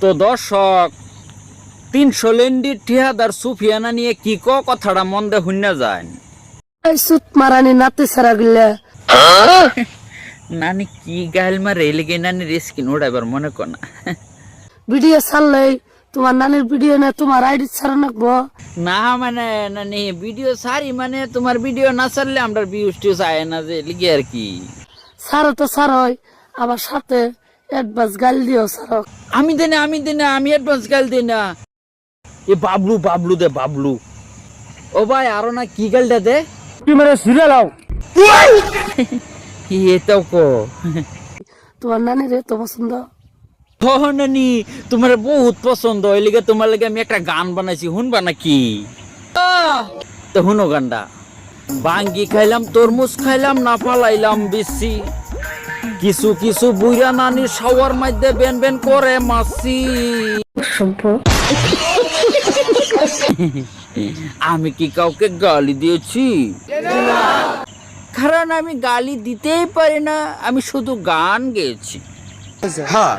তো দর্শক 300 লেন্ডি ঠিয়াদার সুফিয়ানা নিয়ে কি কথাটা মন দে হুন্না যায় এই সুত মারানি নাতে সারা গিলা নানি কি গাইল মারে এলিগে নানি রিস্কিন উড়াইবার মনে কর না ভিডিও ছাড়লে তোমার নানির ভিডিও না তোমার আইডি ছাড়া নাকবো না মানে নানি ভিডিও সারি মানে তোমার ভিডিও না ছাড়লে আমরা ভিউজ টিউজ আয় না যে লিগে আর কি সারো তো সারোই আবার সাথে অ্যাডভান্স গাল দিও সারো আমি দেনা আমি অ্যাডভান্স গাইল দেই না এ বাবলু দে বাবলু ও ভাই আরো না কি গাইলটা দে তুই মেরে সিরে লাও এটাও কো তোমার নানির এত পছন্দ নানি তোমার বহুত পছন্দ ওই লিগে তোমার লাগে আমি একটা গান বানাইছি শুনবা নাকি তো শুনো গানটা বাঙ্গি খাইলাম তরমুজ খাইলাম না পালাইলাম বেশি কিছু কিছু বুইরা নানি শাওয়ার মধ্যে বেন বেন করে মাসি আমি কি কাউকে গালি দিয়েছি কারণ আমি গালি দিতেই পারি না আমি শুধু গান গেয়েছি হ্যাঁ